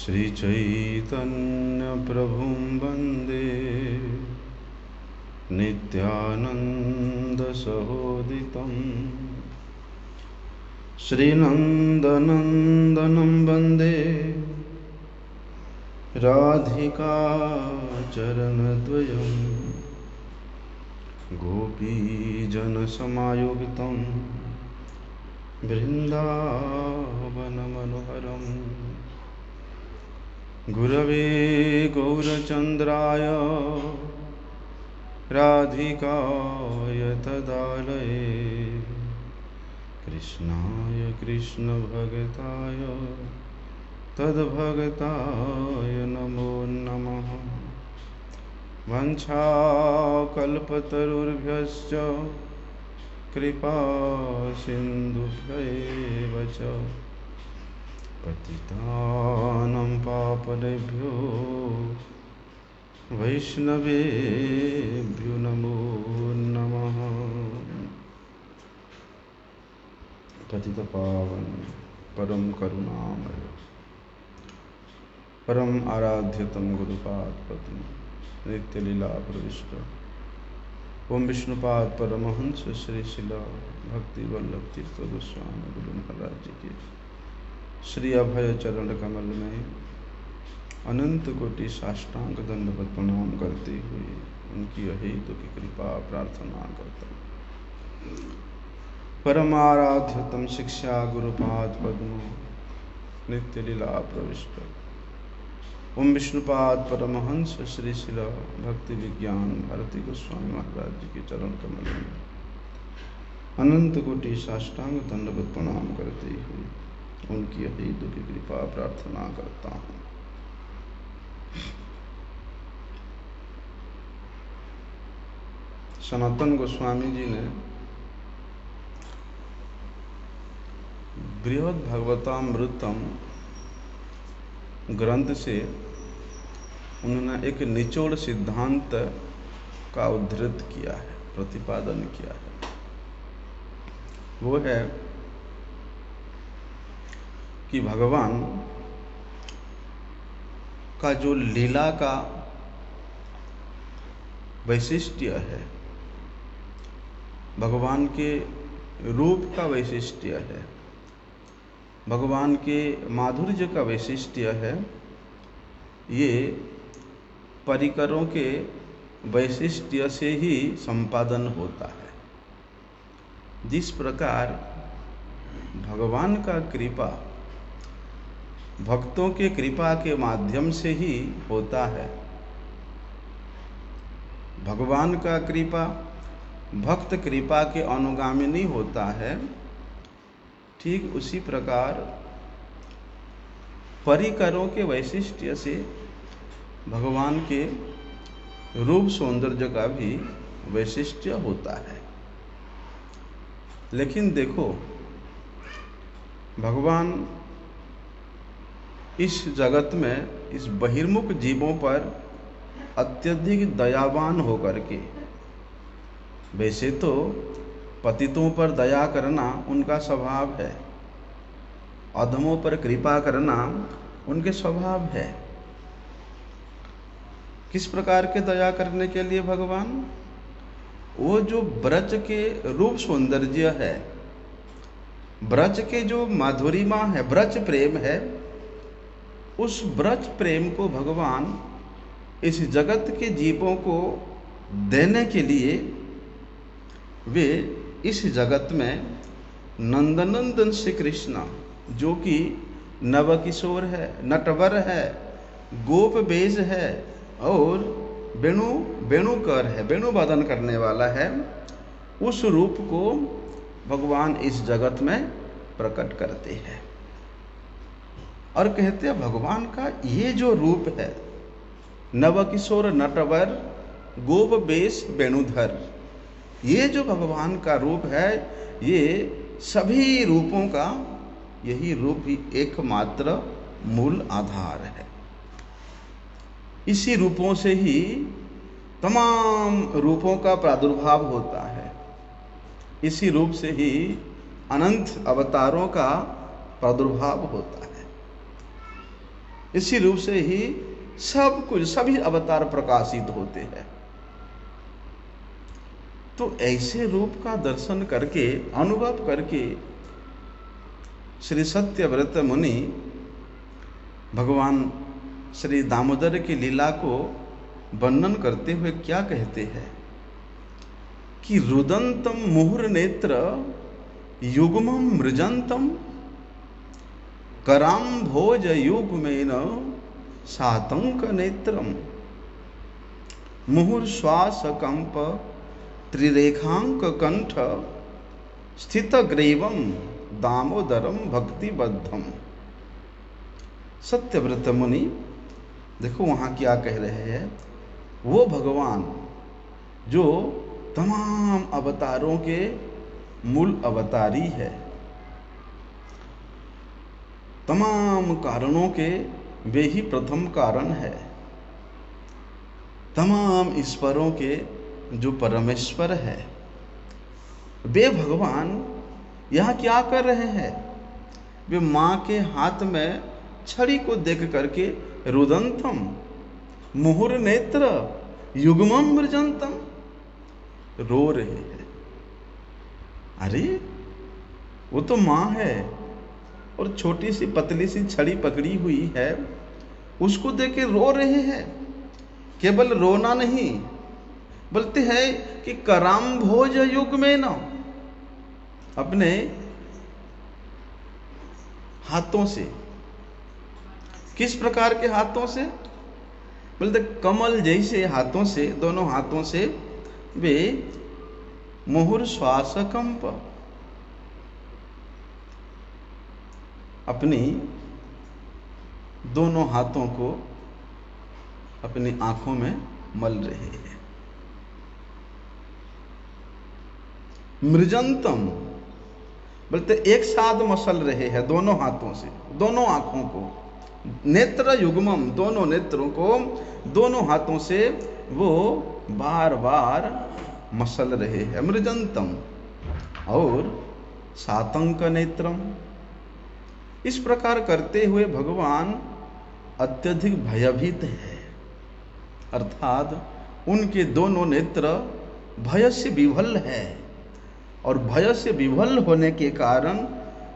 श्रीचैतन्यप्रभुं वन्दे नित्यानन्दसहोदितं श्रीनन्दनन्दनं वन्दे राधिका चरणद्वयं गोपीजनसमायुक्तं बृन्दावनमनोहरम् गुरवे गौरचन्द्राय राधिकाय तदालये कृष्णाय कृष्णभगताय तद्भगताय नमो नमः। वंशाकल्पतरुभ्यश्च कृपा सिन्धुभ्यैव च पतितानं पावनेभ्यो वैष्णवेभ्यो नमो नमः। पतितपावन परम करुणामय परम आराध्यतम गुरुपाद पद्म नित्य लीला प्रविष्ट ओम विष्णुपाद परमहंस श्री शिला भक्ति वल्लभ तीर्थ गोस्वामी गुरु महाराज जी की श्री अभय चरण कमल में अनंत कोटि साष्टांग दंडवत प्रणाम करते हुए उनकी अहेतु की कृपा प्रार्थना करता हूँ। परमाराध्यतम शिक्षा गुरुपाद पद्म नित्य लीला प्रविष्ट ओम विष्णुपाद परमहंस श्री शिला भक्ति विज्ञान भारती गोस्वामी महाराज जी के चरण कमल में अनंत कोटि साष्टांग दंडवत प्रणाम करते हुए उनकी अहेतु की कृपा प्रार्थना करता हूँ। सनातन गोस्वामी जी ने बृहद भागवतामृतम ग्रंथ से उन्होंने एक निचोड़ सिद्धांत का उद्धृत किया है, प्रतिपादन किया है। वो है कि भगवान का जो लीला का वैशिष्ट्य है, भगवान के रूप का वैशिष्ट्य है, भगवान के माधुर्य का वैशिष्ट्य है, ये परिकरों के वैशिष्ट्य से ही संपादन होता है। जिस प्रकार भगवान का कृपा भक्तों के कृपा के माध्यम से ही होता है, भगवान का कृपा भक्त कृपा के अनुगामिनी होता है, ठीक उसी प्रकार परिकरों के वैशिष्ट्य से भगवान के रूप सौंदर्य का भी वैशिष्ट्य होता है। लेकिन देखो, भगवान इस जगत में इस बहिर्मुख जीवों पर अत्यधिक दयावान होकर के, वैसे तो पतितों पर दया करना उनका स्वभाव है, अधमों पर कृपा करना उनके स्वभाव है। किस प्रकार के दया करने के लिए भगवान? वो जो ब्रज के रूप सौंदर्य है, ब्रज के जो माधुरिमा है, ब्रज प्रेम है, उस ब्रज प्रेम को भगवान इस जगत के जीवों को देने के लिए वे इस जगत में नंदनंदन श्री कृष्ण, जो कि नवकिशोर है, नटवर है, गोप बेज है और वेणुकर है, वेणु वादन करने वाला है, उस रूप को भगवान इस जगत में प्रकट करते हैं और कहते हैं भगवान का ये जो रूप है, नवकिशोर नटवर गोप बेश वेणुधर, ये जो भगवान का रूप है, ये सभी रूपों का यही रूप ही एकमात्र मूल आधार है। इसी रूपों से ही तमाम रूपों का प्रादुर्भाव होता है, इसी रूप से ही अनंत अवतारों का प्रादुर्भाव होता है। इसी रूप से ही सब कुछ, सभी अवतार प्रकाशित होते हैं। तो ऐसे रूप का दर्शन करके, अनुभव करके श्री सत्यव्रत मुनि भगवान श्री दामोदर की लीला को वर्णन करते हुए क्या कहते हैं कि रुदंतम मुहुर नेत्र युग्मम मृजंतम कराम्भोज युग्मेन सातंक नेत्रम मुहुर श्वास कंप त्रिरेखांक कंठ स्थित ग्रीवम दामोदरम भक्तिबद्धम। सत्यव्रत मुनि देखो वहां क्या कह रहे हैं, वो भगवान जो तमाम अवतारों के मूल अवतारी है, तमाम कारणों के वे ही प्रथम कारण है, तमाम ईश्वरों के जो परमेश्वर है, वे भगवान यहाँ क्या कर रहे हैं? वे माँ के हाथ में छड़ी को देख करके रुदंतम मुहुर नेत्र युग्मम मृजंतम रो रहे हैं। अरे वो तो माँ है और छोटी सी पतली सी छड़ी पकड़ी हुई है, उसको देख के रो रहे हैं। केवल रोना नहीं, बोलते हैं कि कराम्भोज युग में न अपने हाथों से, किस प्रकार के हाथों से? बोलते कमल जैसे हाथों से, दोनों हाथों से वे मुहुर श्वास कंप अपनी दोनों हाथों को अपनी आंखों में मल रहे हैं। मृजंतम बोलते एक साथ मसल रहे हैं दोनों हाथों से, दोनों आंखों को। नेत्र युग्मम दोनों नेत्रों को दोनों हाथों से वो बार बार मसल रहे हैं। मृजंतम और सातंक नेत्रम, इस प्रकार करते हुए भगवान अत्यधिक भयभीत है, अर्थात उनके दोनों नेत्र भय से विवल है और भय से विवल होने के कारण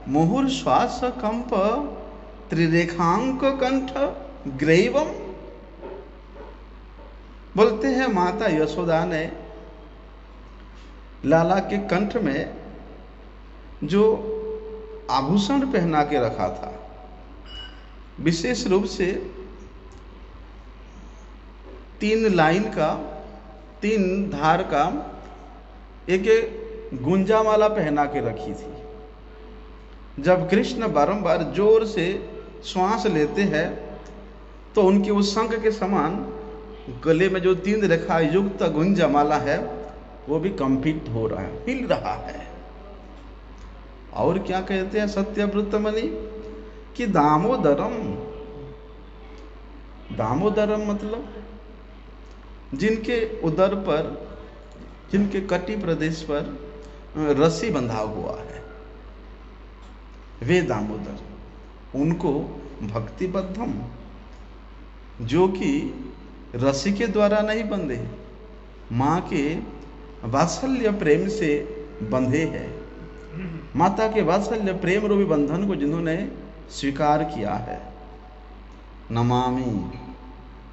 मुहुर श्वास कंप त्रिरेखांक कंठ ग्रीवम। बोलते हैं माता यशोदा ने लाला के कंठ में जो आभूषण पहना के रखा था, विशेष रूप से 3 लाइन का, 3 धार का एक गुंजामाला पहना के रखी थी। जब कृष्ण बारंबार जोर से श्वास लेते हैं तो उनके उस शंख के समान गले में जो 3 रेखा युक्त गुंजामाला है वो भी कंपित हो रहा है, हिल रहा है। और क्या कहते हैं सत्यव्रत मुनि कि दामोदरम, दामोदरम मतलब जिनके उदर पर, जिनके कटी प्रदेश पर रस्सी बंधा हुआ है, वे दामोदर, उनको भक्तिबद्धम, जो कि रस्सी के द्वारा नहीं बंधे, माँ के वात्सल्य प्रेम से बंधे हैं। माता के वात्सल्य प्रेम रूपी बंधन को जिन्होंने स्वीकार किया है, नमामि,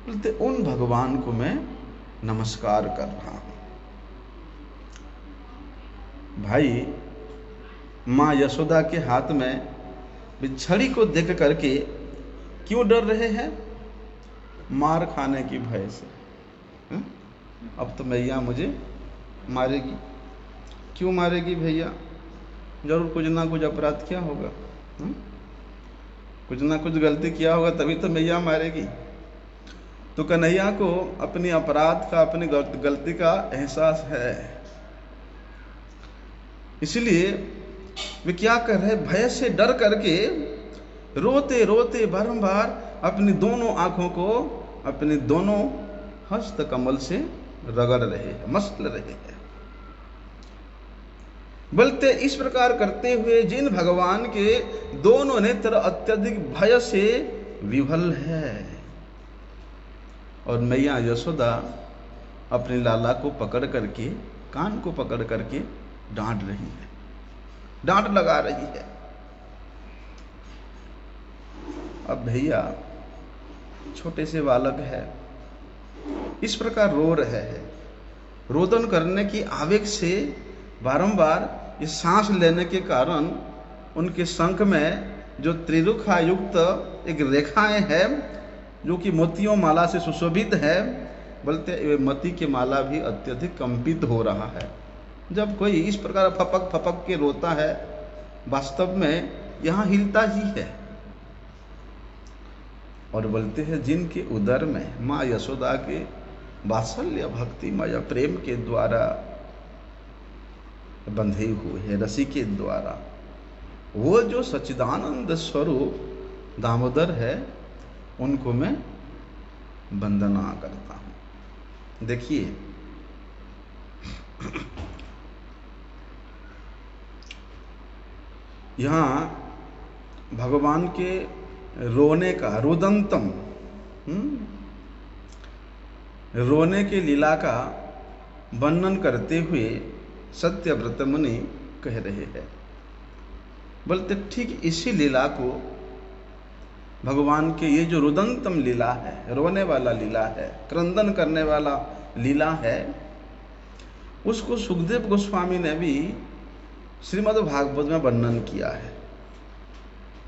बोलते उन भगवान को मैं नमस्कार कर रहा हूं। भाई माँ यशोदा के हाथ में छड़ी को देख करके क्यों डर रहे हैं? मार खाने की भय से। अब तो मैया मुझे मारेगी। क्यों मारेगी भैया? जरूर कुछ ना कुछ अपराध किया होगा, कुछ ना कुछ गलती किया होगा, तभी तो मैया मारेगी। तो कन्हैया को अपनी अपराध का, अपनी गलती का एहसास है, इसलिए वे क्या कर रहे? भय से डर करके रोते रोते बारंबार अपनी दोनों आंखों को अपने दोनों हस्त कमल से रगड़ रहे हैं, मसल रहे हैं। बोलते इस प्रकार करते हुए जिन भगवान के दोनों नेत्र अत्यधिक भय से विह्वल है। और मैया यशोदा अपने लाला को पकड़ करके, कान को पकड़ करके डांट रही है, डांट लगा रही है। अब भैया छोटे से बालक है, इस प्रकार रो रहे हैं। रोदन करने की आवेग से बारंबार ये सांस लेने के कारण उनके शंख में जो त्रिरुखा युक्त एक रेखाएं हैं जो कि मोतियों माला से सुशोभित है, बोलते मोती की माला भी अत्यधिक कंपित हो रहा है। जब कोई इस प्रकार फपक फपक के रोता है, वास्तव में यहाँ हिलता ही है। और बोलते हैं जिनके उदर में माँ यशोदा के वात्सल्य भक्तिमय प्रेम के द्वारा बंधे हुए हैं, रसी के द्वारा, वो जो सच्चिदानंद स्वरूप दामोदर है, उनको मैं वंदना करता हूं। देखिए यहाँ भगवान के रोने का, रुदंतम, रोने के लीला का वर्णन करते हुए सत्यव्रत मुनि कह रहे हैं। बोलते ठीक इसी लीला को, भगवान के ये जो रुदंतम लीला है, रोने वाला लीला है, क्रंदन करने वाला लीला है, उसको सुखदेव गोस्वामी ने भी श्रीमद् भागवत में वर्णन किया है।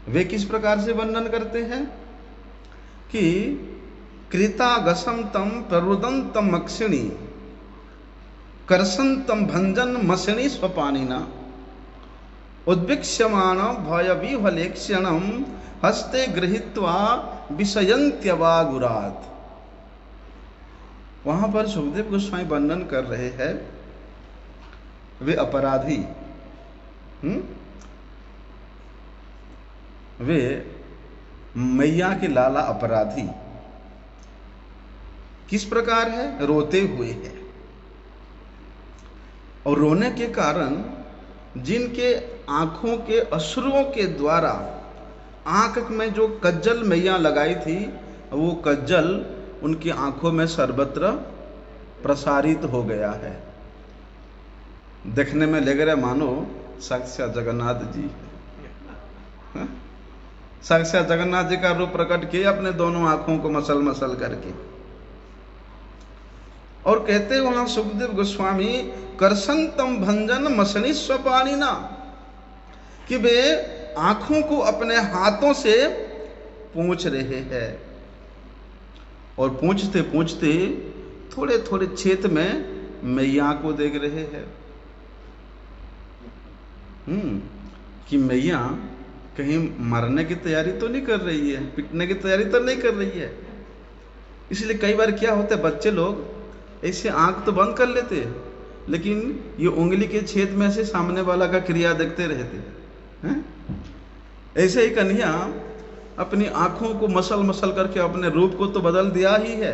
वे किस प्रकार से वर्णन करते हैं कि कृतागसम तम प्ररुदंतम मक्षिणी कर्षंतम भंजन मसणी स्वपानिना उद्विक्ष्यमाण भय विह्वलेक्षणम हस्ते गृहीत्वा विषयन्त्यवागुरात्। वहां पर सुखदेव गोस्वामी वर्णन कर रहे हैं, वे अपराधी, वे मैया के लाला अपराधी किस प्रकार है, रोते हुए है। और रोने के कारण जिनके आंखों के अश्रुओं के द्वारा आंख में जो कज्जल मैया लगाई थी, वो कज्जल उनकी आंखों में सर्वत्र प्रसारित हो गया है। देखने में लग रहा मानो साक्षात जगन्नाथ जी, साक्षात जगन्नाथ जी का रूप प्रकट किए अपने दोनों आंखों को मसल मसल करके। और कहते वहां सुखदेव गोस्वामी करसंतम भंजन मसनी स्वपानिना, कि वे आंखों को अपने हाथों से पोंछ रहे हैं और पोंछते पोंछते थोड़े थोड़े छेद में मैया को देख रहे हैं। कि मैया कहीं मरने की तैयारी तो नहीं कर रही है, पिटने की तैयारी तो नहीं कर रही है। इसलिए कई बार क्या होता है, बच्चे लोग ऐसे आंख तो बंद कर लेते हैं, लेकिन ये उंगली के छेद में से सामने वाला का क्रिया देखते रहते हैं। ऐसे ही कन्हैया अपनी आंखों को मसल मसल करके अपने रूप को तो बदल दिया ही है,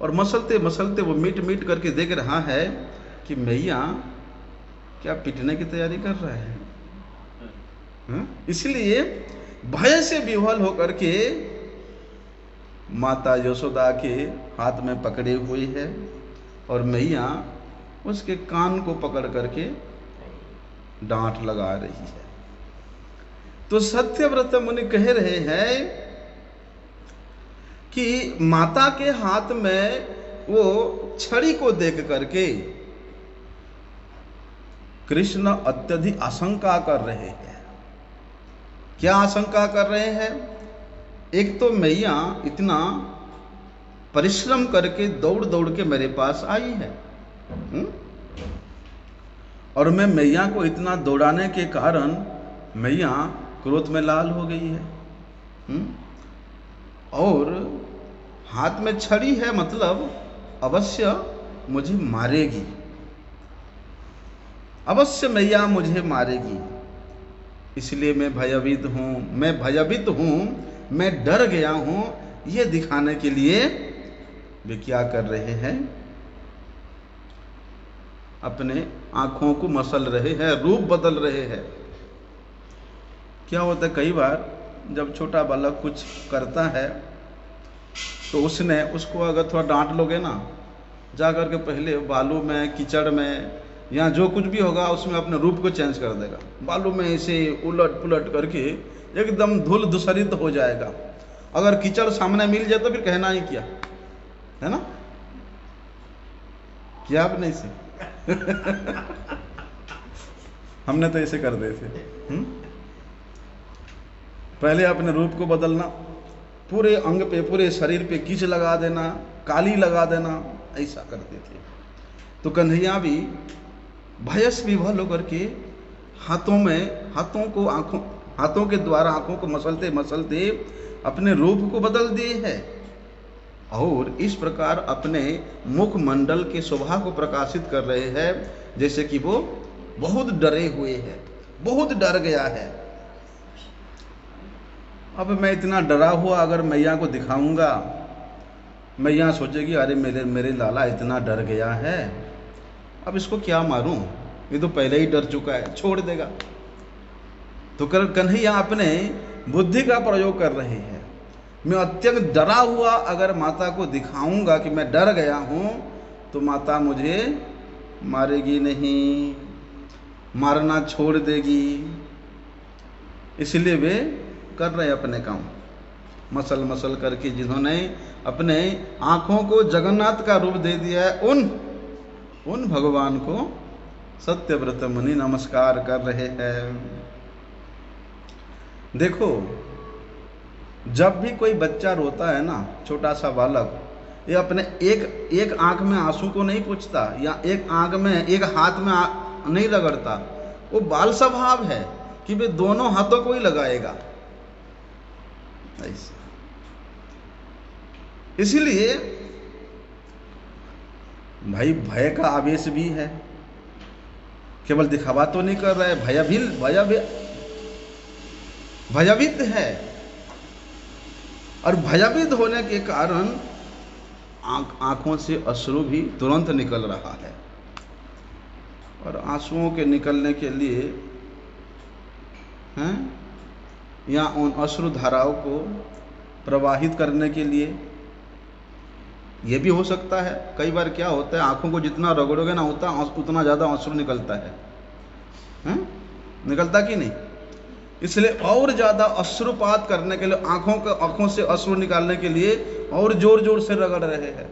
और मसलते मसलते वो मीट मीट करके देख रहा है कि मैया क्या पिटने की तैयारी कर रहा है। इसलिए भय से विह्वल होकर के माता यशोदा के हाथ में पकड़े हुए है, और मैया उसके कान को पकड़ करके डांट लगा रही है। तो सत्यव्रत मुनि कह रहे हैं कि माता के हाथ में वो छड़ी को देख करके कृष्ण अत्यधिक आशंका कर रहे हैं। क्या आशंका कर रहे हैं? एक तो मैया इतना परिश्रम करके दौड़ दौड़ के मेरे पास आई है, और मैं मैया को इतना दौड़ाने के कारण मैया क्रोध में लाल हो गई है, और हाथ में छड़ी है, मतलब अवश्य मुझे मारेगी, अवश्य मैया मुझे मारेगी। इसलिए मैं भयभीत हूं, मैं डर गया हूं। ये दिखाने के लिए वे क्या कर रहे हैं, अपने आंखों को मसल रहे हैं, रूप बदल रहे हैं। क्या होता है, कई बार जब छोटा बालक कुछ करता है तो उसको अगर थोड़ा डांट लोगे ना, जा कर के पहले बालू में, कीचड़ में, या जो कुछ भी होगा उसमें अपने रूप को चेंज कर देगा। बालू में ऐसे उलट पुलट करके एकदम धूल धूसरित हो जाएगा। अगर कीचड़ सामने मिल जाए तो फिर कहना ही क्या है ना, क्या आप नहीं से हमने तो ऐसे कर दिए थे। पहले अपने रूप को बदलना, पूरे अंग पे, पूरे शरीर पे कीच लगा देना, काली लगा देना, ऐसा करते थे। तो कन्हैया भी भयस विभल होकर के हाथों के द्वारा आंखों को मसलते मसलते अपने रूप को बदल दिए हैं, और इस प्रकार अपने मुखमंडल के शोभा को प्रकाशित कर रहे हैं, जैसे कि वो बहुत डरे हुए हैं, बहुत डर गया है। अब मैं इतना डरा हुआ अगर मैया को दिखाऊंगा, मैया सोचेगी अरे मेरे लाला इतना डर गया है, अब इसको क्या मारूं, ये तो पहले ही डर चुका है, छोड़ देगा। तो कन्हैया अपने बुद्धि का प्रयोग कर रहे हैं। मैं अत्यंत डरा हुआ अगर माता को दिखाऊंगा कि मैं डर गया हूं, तो माता मुझे मारेगी नहीं, मारना छोड़ देगी। इसलिए वे कर रहे अपने काम, मसल मसल करके जिन्होंने अपने आंखों को जगन्नाथ का रूप दे दिया है, उन भगवान को सत्यव्रत मुनि नमस्कार कर रहे हैं। देखो, जब भी कोई बच्चा रोता है ना, छोटा सा बालक, ये अपने एक आंख में आंसू को नहीं पूछता, या एक आंख में, एक हाथ में नहीं रगड़ता। वो बाल स्वभाव है कि वे दोनों हाथों को ही लगाएगा ऐसा। इसीलिए भाई भय का आवेश भी है, केवल दिखावा तो नहीं कर रहा है, भयभीत है, और भयभीत होने के कारण आंखों से अश्रु भी तुरंत निकल रहा है। और आंसुओं के निकलने के लिए हैं, या उन अश्रु धाराओं को प्रवाहित करने के लिए ये भी हो सकता है। कई बार क्या होता है, आंखों को जितना रगड़ोगे ना उतना ज़्यादा अश्रु निकलता है, निकलता कि नहीं? इसलिए और ज़्यादा अश्रुपात करने के लिए, आंखों से अश्रु निकालने के लिए और जोर जोर से रगड़ रहे हैं।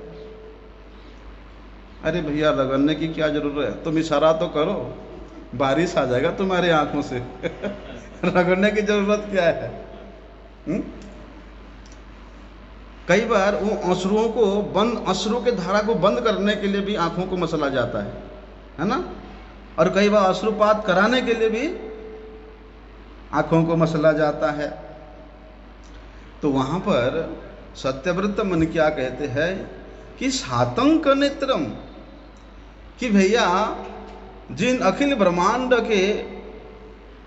अरे भैया, रगड़ने की क्या जरूरत है, तुम इशारा तो करो, बारिश आ जाएगा तुम्हारे आंखों से रगड़ने की जरूरत क्या है? कई बार वो अश्रुओं के धारा को बंद करने के लिए भी आंखों को मसला जाता है ना? और कई बार अश्रुपात कराने के लिए भी आंखों को मसला जाता है। तो वहां पर सत्यव्रत मुनि क्या कहते हैं कि सातंक नेत्रम, कि भैया जिन अखिल ब्रह्मांड के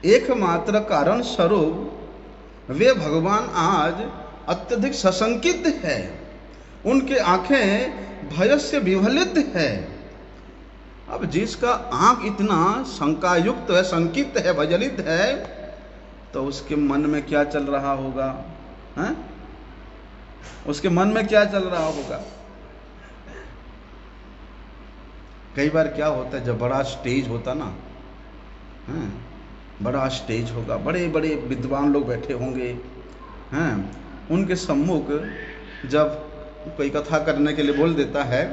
एकमात्र कारण स्वरूप वे भगवान आज अत्यधिक सशंकित है, उनके आंखें भय से विभलित है। अब जिसका आंख इतना शंकायुक्त है, शंकित है, विचलित है, तो उसके मन में क्या चल रहा होगा? हैं? उसके मन में क्या चल रहा होगा? कई बार क्या होता है, जब बड़ा स्टेज होता ना, बड़ा स्टेज होगा, बड़े बड़े विद्वान लोग बैठे होंगे, उनके सम्मुख जब कोई कथा करने के लिए बोल देता है,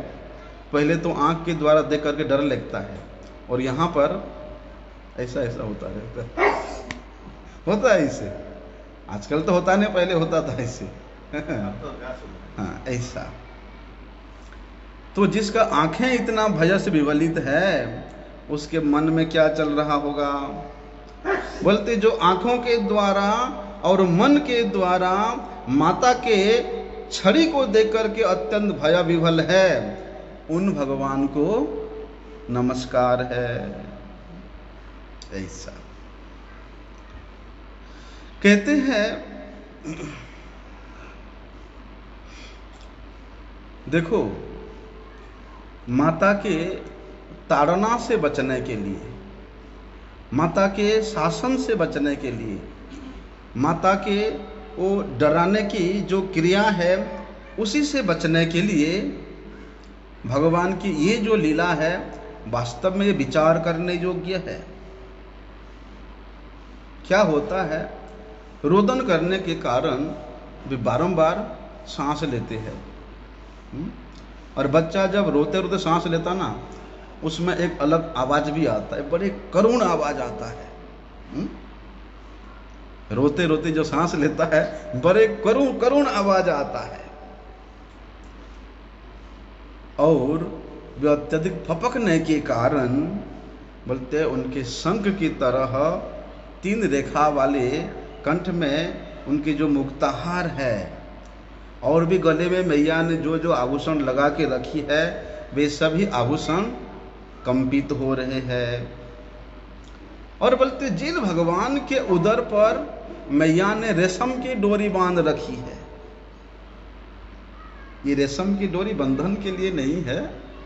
पहले तो आंख के द्वारा देख करके डर लगता है, और यहाँ पर ऐसा होता रहता है, होता है इसे। आजकल तो होता नहीं, पहले होता था इसे। हाँ, ऐसा। तो जिसका आंखें इतना भय से विवलित है, उसके मन में क्या चल रहा होगा? बोलते जो आंखों के द्वारा और मन के द्वारा माता के छड़ी को देख करके अत्यंत भय विभल है, उन भगवान को नमस्कार है। ऐसा कहते हैं। देखो, माता के ताड़ना से बचने के लिए, माता के शासन से बचने के लिए माता के वो डराने की जो क्रिया है, उसी से बचने के लिए भगवान की ये जो लीला है वास्तव में ये विचार करने योग्य है। क्या होता है, रोदन करने के कारण वे बारंबार सांस लेते हैं। और बच्चा जब रोते रोते सांस लेता ना, उसमें एक अलग आवाज भी आता है, बड़े करुण आवाज आता है। रोते रोते जो सांस लेता है, बड़े करुण करुण आवाज आता है। और वे अत्यधिक फपकने के कारण बोलते उनके शंख की तरह 3 रेखा वाले कंठ में उनकी जो मुक्ताहार है, और भी गले में मैया ने जो जो आभूषण लगा के रखी है, वे सभी आभूषण कंपित हो रहे हैं। और बोलते जिन भगवान के उदर पर मैया ने रेशम की डोरी बांध रखी है, ये रेशम की डोरी बंधन के लिए नहीं है,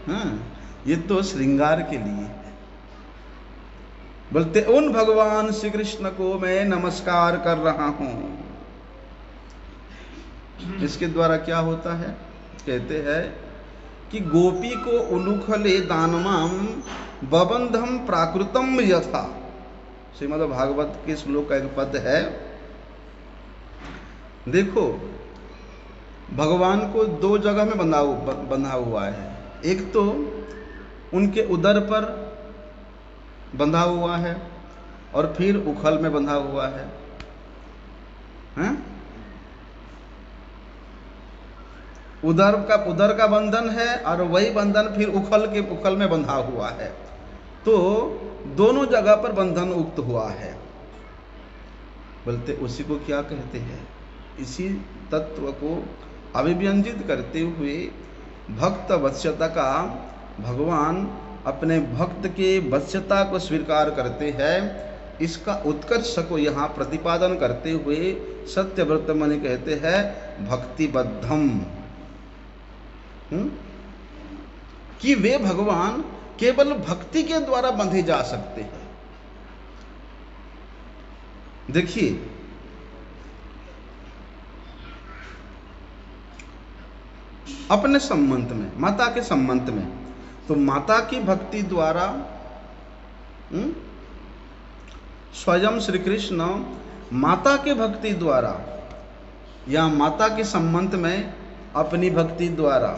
हाँ, ये तो श्रृंगार के लिए है। बोलते उन भगवान श्री कृष्ण को मैं नमस्कार कर रहा हूं। इसके द्वारा क्या होता है, कहते हैं कि गोपी को उलूखले दानवाम बबंधम प्राकृतम यथा, श्रीमद् भागवत के श्लोक का एक पद है। देखो, भगवान को 2 जगह में बंधा हुआ है। एक तो उनके उदर पर बंधा हुआ है, और फिर उखल में बंधा हुआ है, हैं? उदर का बंधन है, और वही बंधन फिर उखल में बंधा हुआ है। तो दोनों जगह पर बंधन उक्त हुआ है। बोलते उसी को क्या कहते हैं, इसी तत्व को अभिव्यंजित करते हुए भक्त वत्स्यता का भगवान अपने भक्त के वत्स्यता को स्वीकार करते हैं। इसका उत्कर्ष को यहाँ प्रतिपादन करते हुए सत्यव्रत मुनि कहते हैं भक्तिबद्धम, कि वे भगवान केवल भक्ति के द्वारा बंधे जा सकते हैं। देखिए, अपने संबंध में, माता के संबंध में, तो माता की भक्ति द्वारा स्वयं श्री कृष्ण माता के भक्ति द्वारा या माता के संबंध में अपनी भक्ति द्वारा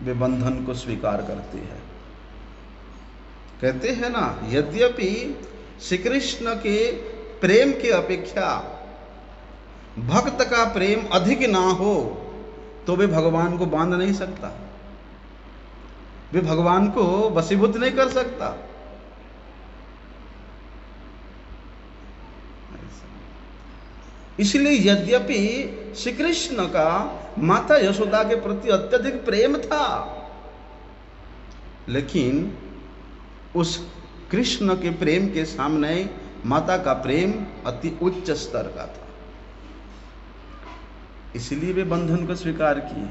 वे बंधन को स्वीकार करते हैं। कहते हैं ना, यद्यपि श्री कृष्ण के प्रेम के अपेक्षा भक्त का प्रेम अधिक ना हो, तो वे भगवान को बांध नहीं सकता, वे भगवान को वशीभूत नहीं कर सकता। इसलिए यद्यपि श्री कृष्ण का माता यशोदा के प्रति अत्यधिक प्रेम था, लेकिन उस कृष्ण के प्रेम के सामने माता का प्रेम अति उच्च स्तर का था। इसलिए वे बंधन को स्वीकार किए।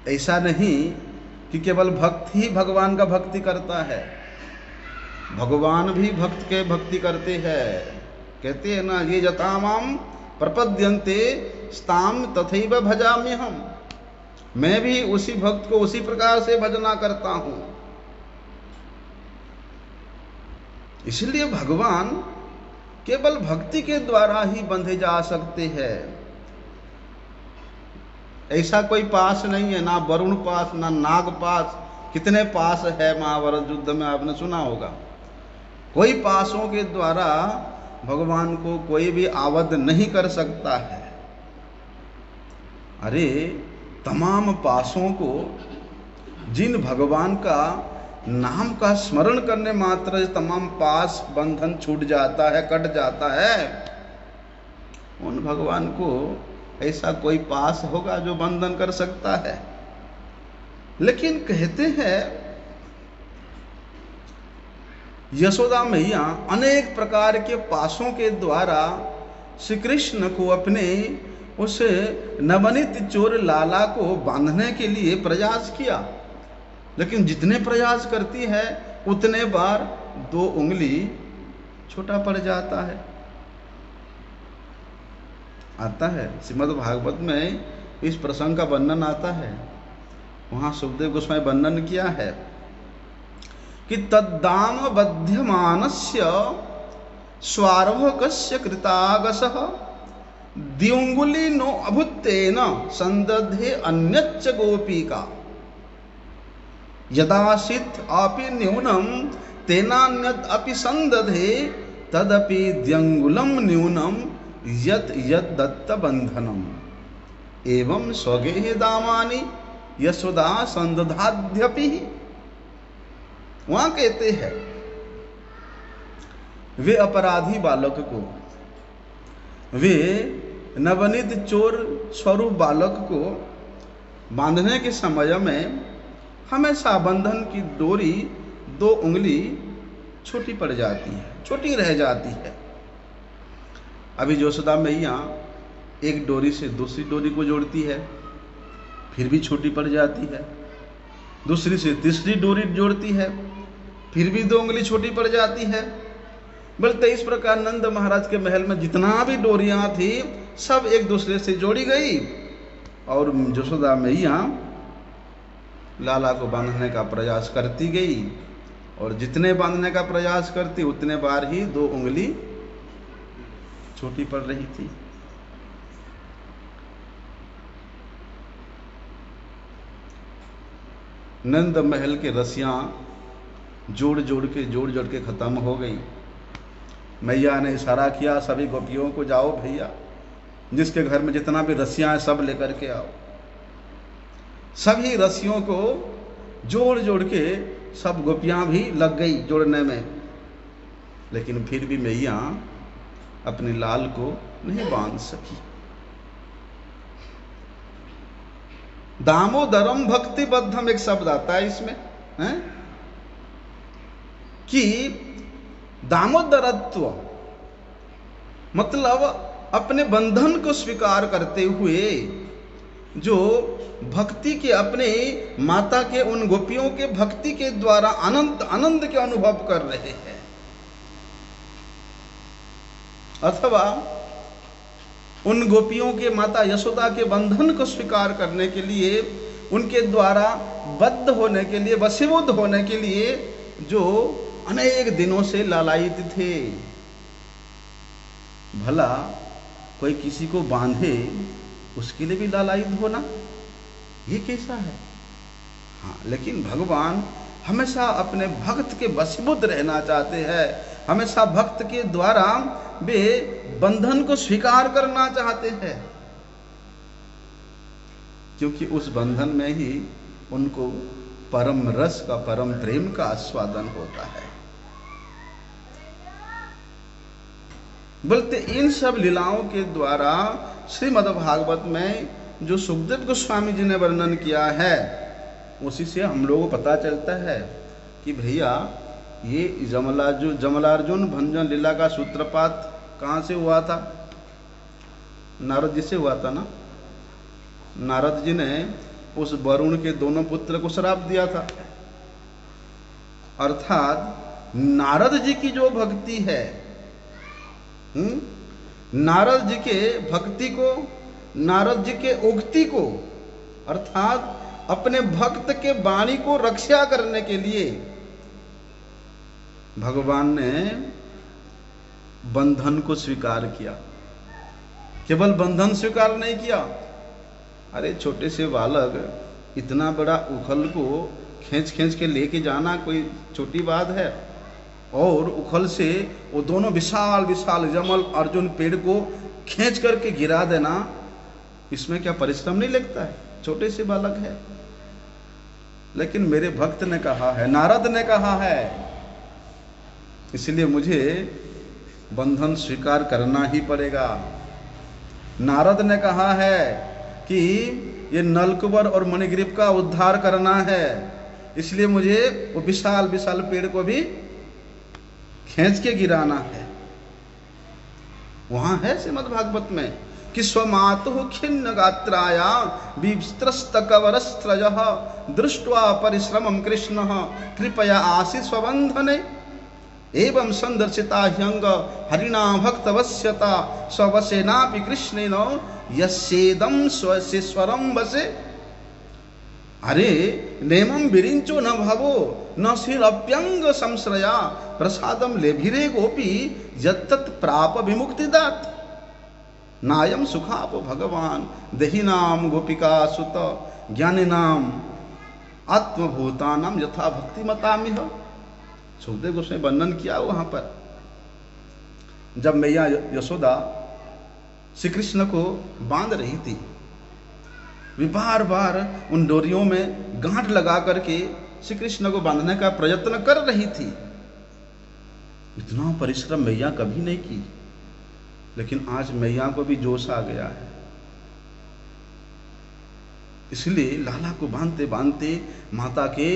ऐसा नहीं कि केवल भक्त ही भगवान का भक्ति करता है, भगवान भी भक्त के भक्ति करते हैं। कहते हैं ना, ये यथा माम प्रपद्यन्ते स्ताम तथैव भजामि हम, मैं भी उसी भक्त को उसी प्रकार से भजना करता हूं। इसलिए भगवान केवल भक्ति के द्वारा ही बंधे जा सकते हैं। ऐसा कोई पास नहीं है, ना वरुण पास, ना नाग पास। कितने पास है महाभारत युद्ध में आपने सुना होगा। कोई पासों के द्वारा भगवान को कोई भी आवद्ध नहीं कर सकता है। अरे तमाम पासों को, जिन भगवान का नाम का स्मरण करने मात्र तमाम पास बंधन छूट जाता है, कट जाता है, उन भगवान को ऐसा कोई पास होगा जो बंधन कर सकता है। लेकिन कहते हैं यशोदा मैया अनेक प्रकार के पासों के द्वारा श्री कृष्ण को अपने उस नवनीत चोर लाला को बांधने के लिए प्रयास किया, लेकिन जितने प्रयास करती है उतने बार 2 उंगली छोटा पड़ जाता है। आता है श्रीमद् भागवत में इस प्रसंग का वर्णन आता है। वहां सुखदेव गोस्वामी वर्णन किया है कि तद्दाम बध्यमानस्य स्वार्भकस्य कृतागसः द्युंगुली नो अभुत्तेन संदधे अन्यच्च गोपिका यदासित अपि न्यूनम तेनान्यत् अपि संदधे तदपि द्यंगुलम न्यूनम यत् यत् दत्त बंधनम एवं स्वगेह दामानि यशोदा संदधाद्यपि। वहां कहते हैं वे अपराधी बालक को, वे नवनीत चोर स्वरूप बालक को बांधने के समय में हमेशा बंधन की डोरी 2 उंगली छोटी पड़ जाती है, छोटी रह जाती है। अभी यशोदा मैया एक डोरी से दूसरी डोरी को जोड़ती है, फिर भी छोटी पड़ जाती है। दूसरी से तीसरी डोरी जोड़ती है, फिर भी 2 उंगली छोटी पड़ जाती है। बल्कि इस प्रकार नंद महाराज के महल में जितना भी डोरियां थी सब एक दूसरे से जोड़ी गई और यशोदा मैया लाला को बांधने का प्रयास करती गई और जितने बांधने का प्रयास करती उतने बार ही 2 उंगली छोटी पड़ रही थी। नंद महल के रस्सियां जोड़ जोड़ के खत्म हो गई। मैया ने इशारा किया सभी गोपियों को, जाओ भैया जिसके घर में जितना भी रस्सियां हैं सब लेकर के आओ। सभी रस्सियों को जोड़ जोड़ के सब गोपियां भी लग गई जोड़ने में, लेकिन फिर भी मैया अपने लाल को नहीं बांध सकी। दामोदरम भक्तिबद्धम एक शब्द आता है इसमें है? कि दामोदरत्व मतलब अपने बंधन को स्वीकार करते हुए जो भक्ति के अपने माता के उन गोपियों के भक्ति के द्वारा आनंद के अनुभव कर रहे हैं, अथवा उन गोपियों के माता यशोदा के बंधन को स्वीकार करने के लिए, उनके द्वारा बद्ध होने के लिए, वशीभूत होने के लिए जो अनेक दिनों से लालायित थे। भला कोई किसी को बांधे उसके लिए भी लालायित होना ये कैसा है? हाँ, लेकिन भगवान हमेशा अपने भक्त के वशीभूत रहना चाहते हैं, हमेशा भक्त के द्वारा वे बंधन को स्वीकार करना चाहते हैं, क्योंकि उस बंधन में ही उनको परम रस का, परम प्रेम का आस्वादन होता है। बोलते इन सब लीलाओं के द्वारा श्रीमद् भागवत में जो सुखदेव गोस्वामी जी ने वर्णन किया है उसी से हम लोगों को पता चलता है कि भैया ये जमलार्जुन भंजन लीला का सूत्रपात कहाँ से हुआ था? नारद जी से हुआ था ना। नारद जी ने उस वरुण के दोनों पुत्र को श्राप दिया था, अर्थात नारद जी की जो भक्ति है, नारद जी के भक्ति को, नारद जी के उक्ति को, अर्थात अपने भक्त के वाणी को रक्षा करने के लिए भगवान ने बंधन को स्वीकार किया। केवल बंधन स्वीकार नहीं किया, अरे छोटे से बालक इतना बड़ा उखल को खींच खींच के लेके जाना कोई छोटी बात है? और उखल से वो दोनों विशाल विशाल जमल अर्जुन पेड़ को खींच करके गिरा देना, इसमें क्या परिश्रम नहीं लगता है? छोटे से बालक है। लेकिन मेरे भक्त ने कहा है, नारद ने कहा है, इसलिए मुझे बंधन स्वीकार करना ही पड़ेगा। नारद ने कहा है कि ये नलकुबर और मणिग्रीव का उद्धार करना है, इसलिए मुझे वो विशाल विशाल पेड़ को भी खींच के गिराना है। वहां है श्रीमद् भागवत में कि स्वमातुः खिन्न गात्राया विस्त्रस्तकवरस्त्रजः दृष्ट्वा परिश्रमं कृष्णः कृपया आसि स्वबन्धने एवं संदर्शिता ह्यंग हरिणा भक्तवश्यता स्ववसेनापि कृष्णेन यस्येदं स्वस्वरं वसे। अरे नेमं विरिंचो न भवो न शिरप्यंग संश्रया प्रसादम लेभिरे गोपी यत्तत् प्राप विमुक्तिदात् नायम सुखाप भगवान देहिनाम गोपिका सुत ज्ञानिनाम आत्मभूतानाम यथा भक्ति मतामिह। सुखदेव गोस्वामी वर्णन किया वहां पर जब मैया यशोदा श्री कृष्ण को बांध रही थी, वे बार बार उन डोरियों में गांठ लगा करके श्री कृष्ण को बांधने का प्रयत्न कर रही थी। इतना परिश्रम मैया कभी नहीं की, लेकिन आज मैया को भी जोश आ गया है। इसलिए लाला को बांधते बांधते माता के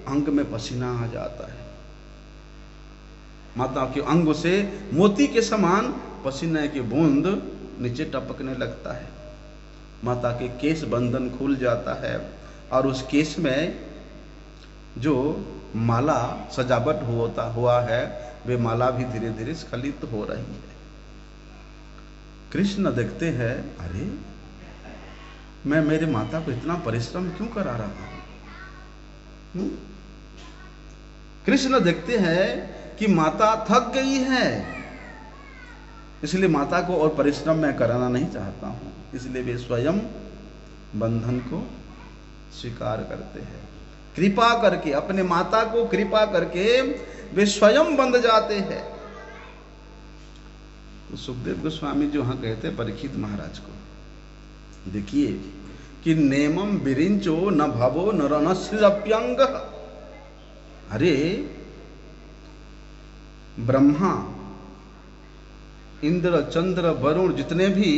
अंग में पसीना आ जाता है। माता के अंग से मोती के समान पसीने की बूंद नीचे टपकने लगता है। माता के केश बंधन खुल जाता है और उस केश में जो माला सजावट हुआ है वे माला भी धीरे धीरे स्खलित हो रही है। कृष्ण देखते हैं, अरे मैं मेरे माता को इतना परिश्रम क्यों करा रहा हूं? कृष्ण देखते हैं कि माता थक गई है, इसलिए माता को और परिश्रम मैं कराना नहीं चाहता हूं। इसलिए वे स्वयं बंधन को स्वीकार करते हैं। कृपा करके अपने माता को कृपा करके वे स्वयं बंध जाते हैं। तो सुखदेव गोस्वामी जो वहां कहते परीक्षित महाराज को, देखिए कि नेमम विरिंचो न भवो न रणस्यप्यंग। अरे ब्रह्मा इंद्र चंद्र वरुण जितने भी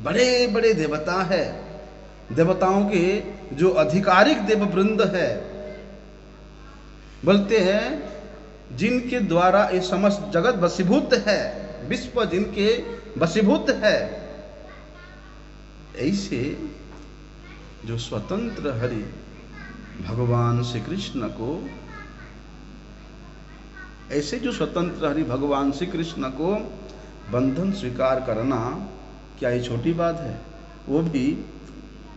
बड़े बड़े देवता है, देवताओं के जो आधिकारिक देववृंद है, बोलते हैं जिनके द्वारा ये समस्त जगत वशीभूत है, विश्व जिनके वशीभूत है, ऐसे जो स्वतंत्र हरि भगवान श्री कृष्ण को, ऐसे जो स्वतंत्र हरि भगवान श्री कृष्ण को बंधन स्वीकार करना क्या ये छोटी बात है? वो भी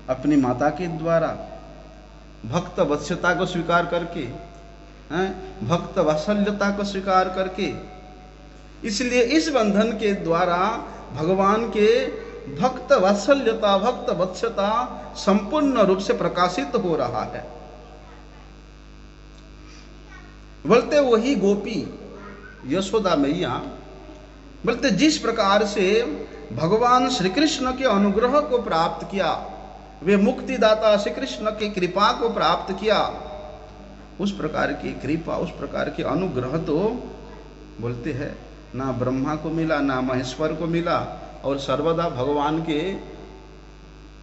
अपनी माता के द्वारा भक्त वत्स्यता को स्वीकार करके, भक्त वात्सल्यता को स्वीकार करके। इसलिए इस बंधन के द्वारा भगवान के भक्त वात्सल्यता भक्त वत्स्यता संपूर्ण रूप से प्रकाशित हो रहा है। बोलते वही गोपी यशोदा मैया, बोलते जिस प्रकार से भगवान श्री कृष्ण के अनुग्रह को प्राप्त किया, वे मुक्तिदाता श्री कृष्ण की कृपा को प्राप्त किया, उस प्रकार की कृपा उस प्रकार के अनुग्रह तो बोलते हैं ना ब्रह्मा को मिला ना महेश्वर को मिला, और सर्वदा भगवान के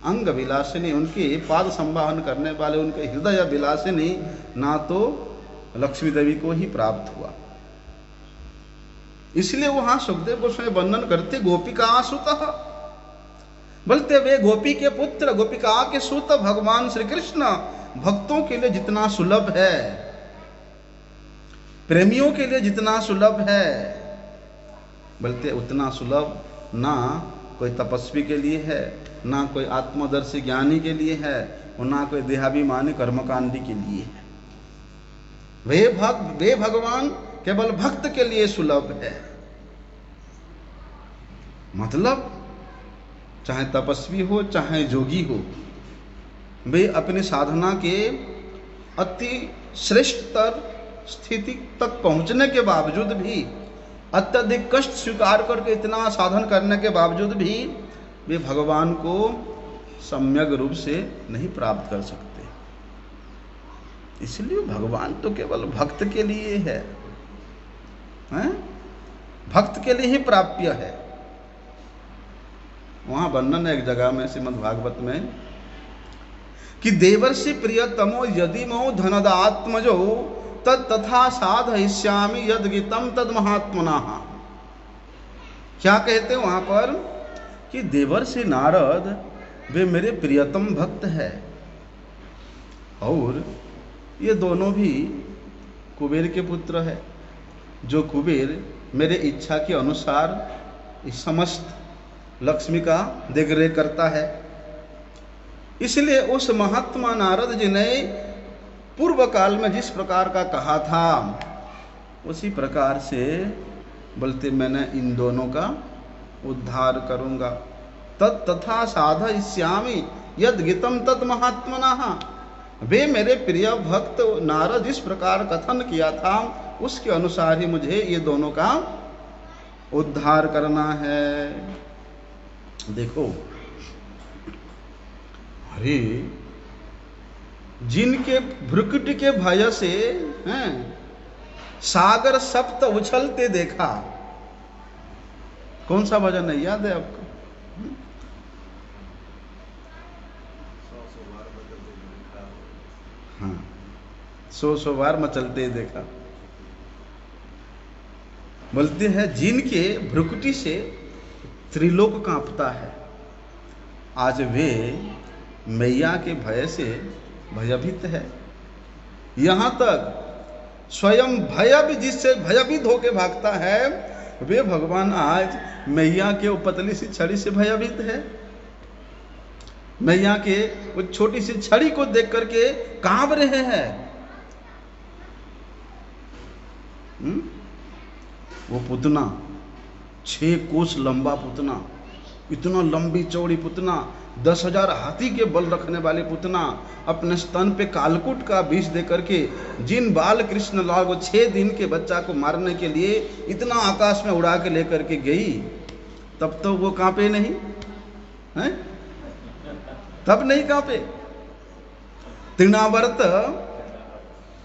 अंग विलासिनी, उनके पाद संवाहन करने वाले उनके हृदय विलासिनी ना तो लक्ष्मी देवी को ही प्राप्त हुआ। इसलिए वहां सुखदेव गोस्वामी वर्णन करते गोपिका सुतः, बोलते वे गोपी के पुत्र गोपिका के सुत भगवान श्री कृष्ण भक्तों के लिए जितना सुलभ है, प्रेमियों के लिए जितना सुलभ है, बोलते उतना सुलभ ना कोई तपस्वी के लिए है, ना कोई आत्मदर्शी ज्ञानी के लिए है, और ना कोई देहाभिमानी कर्मकांडी के लिए है। वे भगवान केवल भक्त के लिए सुलभ है। मतलब चाहे तपस्वी हो चाहे जोगी हो, वे अपनी साधना के अति श्रेष्ठतर स्थिति तक पहुंचने के बावजूद भी, अत्यधिक कष्ट स्वीकार करके इतना साधन करने के बावजूद भी वे भगवान को सम्यक रूप से नहीं प्राप्त कर सकते। इसलिए भगवान तो केवल भक्त के लिए है, भक्त के लिए ही प्राप्य है। वहां वर्णन है एक जगह में श्रीमद् भागवत में कि देवर्षि प्रियतमो यदि मो धनदात्मजो तद तथा साधयिष्यामि यद गीतम तद महात्मना। क्या कहते हैं वहां पर कि देवर्षि नारद वे मेरे प्रियतम भक्त है, और ये दोनों भी कुबेर के पुत्र है। जो कुबेर मेरे इच्छा के अनुसार इस समस्त लक्ष्मी का देखरेख करता है। इसलिए उस महात्मा नारद जी ने पूर्व काल में जिस प्रकार का कहा था, उसी प्रकार से बोलते मैंने इन दोनों का उद्धार करूंगा। तत् तथा साधयिष्यामि यद गीतम तत् महात्मनः। वे मेरे प्रिय भक्त नारद जिस प्रकार कथन किया था, उसके अनुसार ही मुझे ये दोनों का उद्धार करना है। देखो, अरे जिनके भ्रुकुटी के भय से हैं सागर सप्त उछलते देखा। कौन सा भजन है, याद है आपको? हाँ, 100 बार मचलते देखा। बोलते हैं जिनके भ्रुकुटी से त्रिलोक कांपता है, आज वे मैया के भय से भयभीत है। यहां तक स्वयं भय भी जिससे भयभीत होकर भागता है, वे भगवान आज मैया के वो पतली सी छड़ी से भयभीत है। मैया के वो छोटी सी छड़ी को देख करके कांप रहे हैं। वो पुतना 6 कोस लंबा पुतना, इतना लंबी चौड़ी पुतना, 10,000 हाथी के बल रखने वाले पुतना, अपने स्तन पे कालकूट का विष दे करके जिन बाल कृष्ण लाल को 6 दिन के बच्चा को मारने के लिए इतना आकाश में उड़ा के लेकर के गई, तब तो वो कांपे नहीं हैं? तब नहीं कांपे। तृणावर्त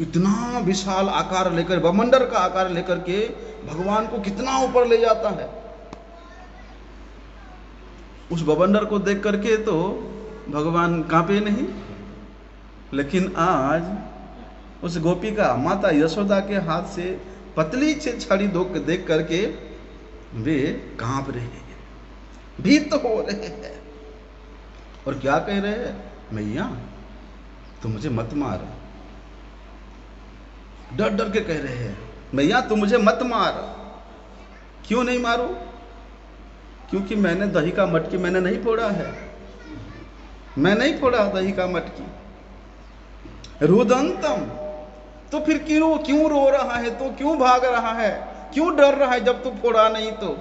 इतना विशाल आकार लेकर, बमंडर का आकार लेकर के भगवान को कितना ऊपर ले जाता है। उस बवंडर को देख करके तो भगवान कांपे नहीं, लेकिन आज उस गोपिका माता यशोदा के हाथ से पतली से छड़ी देख करके वे कांप रहे हैं, भीत हो रहे हैं। और क्या कह रहे हैं, मैया तू मुझे मत मार। डर डर के कह रहे हैं, मैया तू मुझे मत मार। क्यों नहीं मारूं? क्योंकि मैंने दही का मटकी मैंने नहीं फोड़ा है, मैं नहीं फोड़ा दही का मटकी। रुदंतम, तो फिर क्यों रो रहा है, तो क्यों भाग रहा है, क्यों डर रहा है जब तू फोड़ा नहीं तो?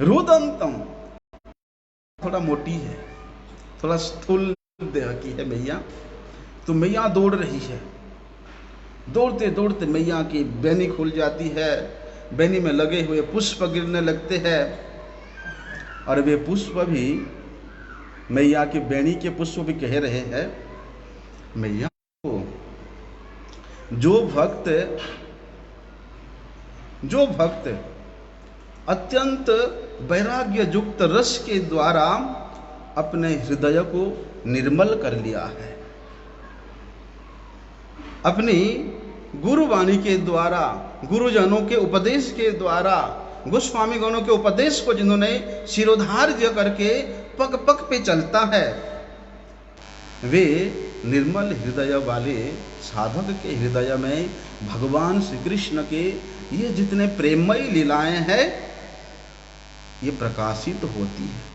रुदंतम थोड़ा मोटी है, थोड़ा स्थूल देह की है मैया, तो मैया दौड़ रही है। दौड़ते दौड़ते मैया की बैनी खुल जाती है, बैनी में लगे हुए पुष्प गिरने लगते हैं, और वे पुष्प भी मैया के बैनी के पुष्प भी कह रहे हैं, मैया को जो भक्त अत्यंत वैराग्य युक्त रस के द्वारा अपने हृदय को निर्मल कर लिया है, अपनी गुरुवाणी के द्वारा, गुरुजनों के उपदेश के द्वारा, गोस्वामी गणों के उपदेश को जिन्होंने शिरोधार्य करके पग पग पे चलता है, वे निर्मल हृदय वाले साधक के हृदय में भगवान श्री कृष्ण के ये जितने प्रेममयी लीलाएं हैं, ये प्रकाशित होती है।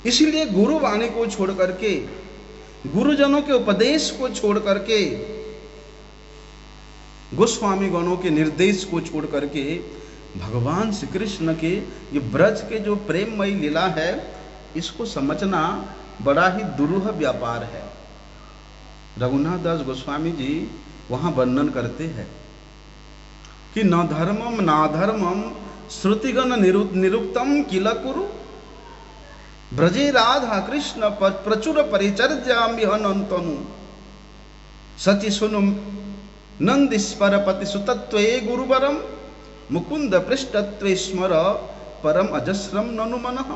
इसीलिए गुरुवाणी को छोड़ करके, गुरुजनों के उपदेश को छोड़ करके, गोस्वामी गणों के निर्देश को छोड़ करके भगवान श्री कृष्ण के ये ब्रज के जो प्रेममयी लीला है, इसको समझना बड़ा ही दुरूह व्यापार है। रघुनाथ दास गोस्वामी जी वहां वर्णन करते हैं कि न धर्मम नाधर्मम श्रुतिगण निरुक्तम किल कुरु ब्रजे राधा कृष्ण प्रचुर परिचर्याम्यहनंतनु सचि सुनु नंदीश्वरपति सुतत्वे गुरुवरम मुकुंद पृष्ठत्वे स्मर परम अजस्रम ननु मनः।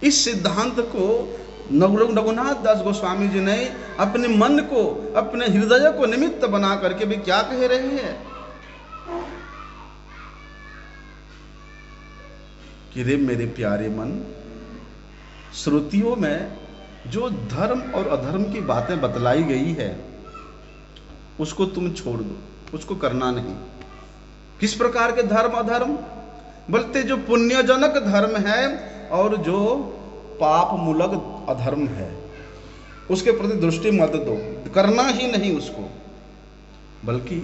इस सिद्धांत को रघुनाथ दास गोस्वामी जी ने अपने मन को, अपने हृदय को निमित्त बना करके भी क्या कह रहे हैं कि रे मेरे प्यारे मन, श्रुतियों में जो धर्म और अधर्म की बातें बतलाई गई है उसको तुम छोड़ दो, उसको करना नहीं। किस प्रकार के धर्म अधर्म? बोलते जो पुण्यजनक धर्म है और जो पाप मूलक अधर्म है उसके प्रति दृष्टि मत दो, करना ही नहीं उसको। बल्कि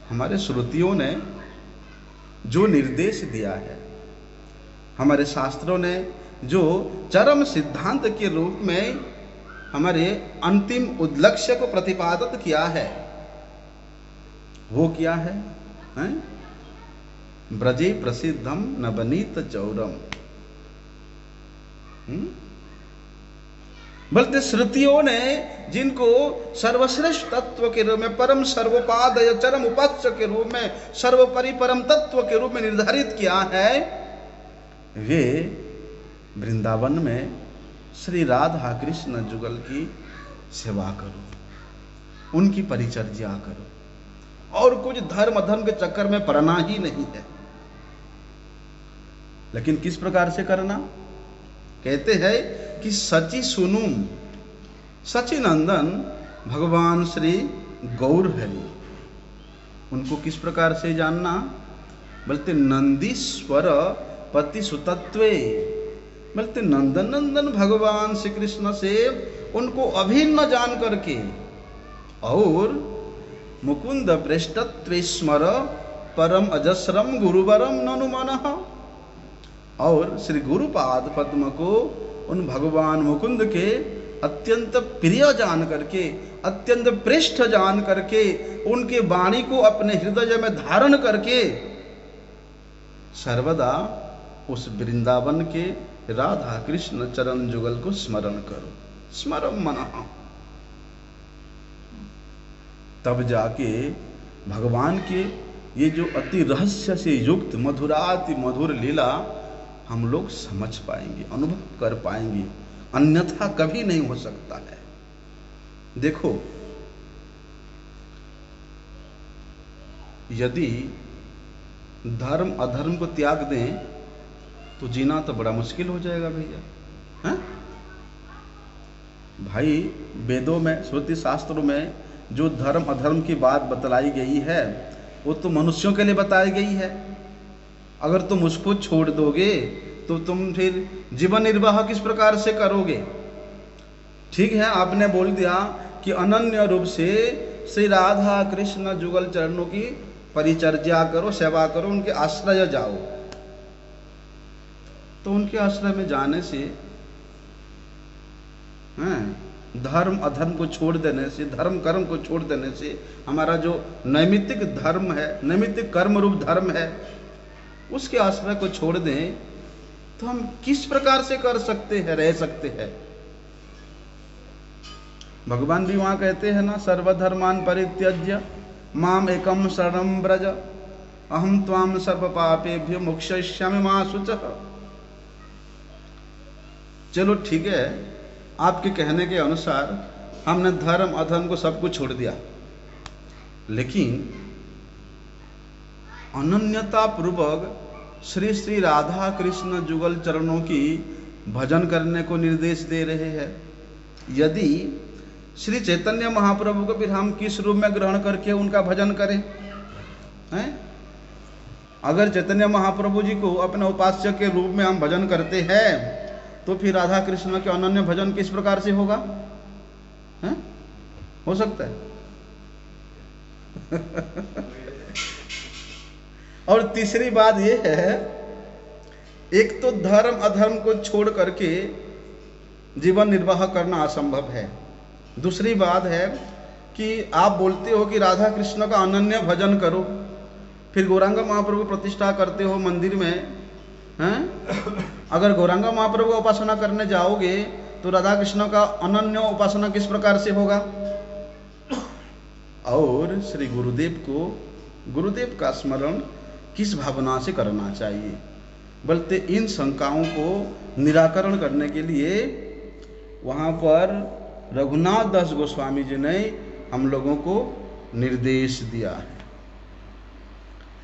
हमारे श्रुतियों ने जो निर्देश दिया है, हमारे शास्त्रों ने जो चरम सिद्धांत के रूप में हमारे अंतिम उद्लक्ष्य को प्रतिपादित किया है, वो क्या है? ब्रजे प्रसिद्धम नवनीत चौरम। बल्कि श्रुतियों ने जिनको सर्वश्रेष्ठ तत्व के रूप में, परम सर्वोपादय चरम उपास्य के रूप में, सर्वोपरि परम तत्व के रूप में निर्धारित किया है, वे वृंदावन में श्री राधा कृष्ण जुगल की सेवा करो, उनकी परिचर्या करो, और कुछ धर्म अधर्म के चक्कर में पड़ना ही नहीं है। लेकिन किस प्रकार से करना? कहते हैं कि सची सुनुम, सची नंदन भगवान श्री गौर हरि, उनको किस प्रकार से जानना? बोलते नंदीश्वर पति सुतत्वे, बोलते नंदन नंदन भगवान श्री कृष्ण से उनको अभिन्न जान करके, और मुकुंद प्रेष्ठत्वे स्मर परम अजस्रम गुरुवरम ननु मनः, और श्री गुरुपाद पद्म को उन भगवान मुकुंद के अत्यंत प्रिय जान करके, अत्यंत प्रेष्ठ जान करके, उनके वाणी को अपने हृदय में धारण करके सर्वदा उस वृंदावन के राधा कृष्ण चरण जुगल को स्मरण करो, स्मरम मनः। तब जाके भगवान के ये जो अति रहस्य से युक्त मधुराति मधुर लीला हम लोग समझ पाएंगे, अनुभव कर पाएंगे, अन्यथा कभी नहीं हो सकता है। देखो, यदि धर्म अधर्म को त्याग दें तो जीना तो बड़ा मुश्किल हो जाएगा भैया, हैं? भाई वेदों में, श्रुति शास्त्रों में जो धर्म अधर्म की बात बतलाई गई है वो तो मनुष्यों के लिए बताई गई है। अगर तुम उसको छोड़ दोगे तो तुम फिर जीवन निर्वाह किस प्रकार से करोगे? ठीक है, आपने बोल दिया कि अनन्य रूप से श्री राधा कृष्ण जुगल चरणों की परिचर्या करो, सेवा करो, उनके आश्रय जाओ। तो उनके आश्रय में जाने से, धर्म अधर्म को छोड़ देने से, धर्म कर्म को छोड़ देने से हमारा जो नैमित्तिक धर्म है, नैमित्तिक कर्म रूप धर्म है, उसके आश्रय को छोड़ दें तो हम किस प्रकार से कर सकते हैं, रह सकते हैं? भगवान भी वहां कहते हैं ना, सर्वधर्मान परित्यज्य माम एकम शरणं व्रज अहम त्वाम सर्व पापेभ्यो मोक्षयिष्यामि मा शुचः। चलो ठीक है, आपके कहने के अनुसार हमने धर्म अधर्म को सब कुछ छोड़ दिया, लेकिन अनन्यता पूर्वक श्री श्री राधा कृष्ण जुगल चरणों की भजन करने को निर्देश दे रहे हैं। यदि श्री चैतन्य महाप्रभु को फिर हम किस रूप में ग्रहण करके उनका भजन करें? हैं? अगर चैतन्य महाप्रभु जी को अपने उपास्य के रूप में हम भजन करते हैं तो फिर राधा कृष्ण के अनन्य भजन किस प्रकार से होगा? हैं? हो सकता है? और तीसरी बात यह है, एक तो धर्म अधर्म को छोड़ करके जीवन निर्वाह करना असंभव है। दूसरी बात है कि आप बोलते हो कि राधा कृष्ण का अनन्य भजन करो, फिर गौरांग महाप्रभु प्रतिष्ठा करते हो मंदिर में, हैं? अगर गौरांग महाप्रभु उपासना करने जाओगे तो राधा कृष्ण का अनन्य उपासना किस प्रकार से होगा? और श्री गुरुदेव का स्मरण किस भावना से करना चाहिए? बल्कि इन शंकाओं को निराकरण करने के लिए वहाँ पर रघुनाथ दास गोस्वामी जी ने हम लोगों को निर्देश दिया है।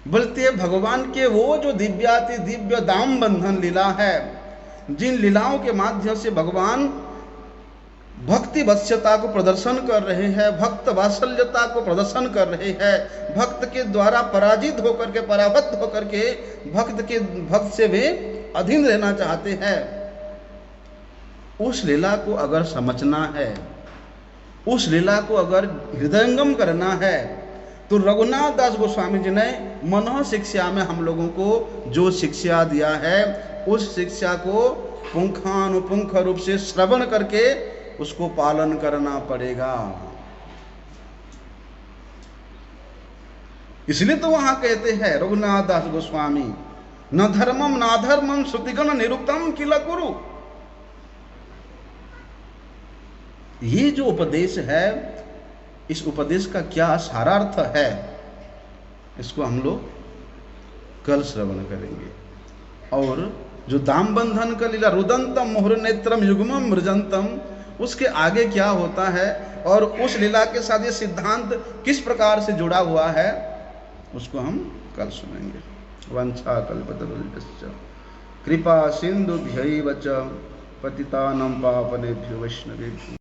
बोलते भगवान के वो जो दिव्याति दिव्य दाम बंधन लीला है, जिन लीलाओं के माध्यम से भगवान भक्ति वत्स्यता को प्रदर्शन कर रहे हैं, भक्त वात्सल्यता को प्रदर्शन कर रहे हैं, भक्त के द्वारा पराजित होकर के, पराभूत होकर के भक्त से वे अधीन रहना चाहते हैं, उस लीला को अगर समझना है, उस लीला को अगर हृदयंगम करना है, तो रघुनाथ दास गोस्वामी जी ने मनोह शिक्षा में हम लोगों को जो शिक्षा दिया है, उस शिक्षा को पुंखानुपुंख रूप से श्रवण करके उसको पालन करना पड़ेगा। इसलिए तो वहां कहते हैं रघुनाथ दास गोस्वामी, न धर्मम नाधर्मम श्रुतिगण निरुक्तम किल कुरु। ये जो उपदेश है, इस उपदेश का क्या सारार्थ है, इसको हम लोग कल श्रवण करेंगे। और जो दाम बंधन का लीला, रुदंतम मोहर नेत्रम युग्मम मृजंतम, उसके आगे क्या होता है और उस लीला के साथ ये सिद्धांत किस प्रकार से जुड़ा हुआ है, उसको हम कल सुनेंगे। वंशा कल्पतरुभ्यश्च कृपा सिंधुभ्यैव च पतितानां पावनेभ्यो वैष्णवेभ्यो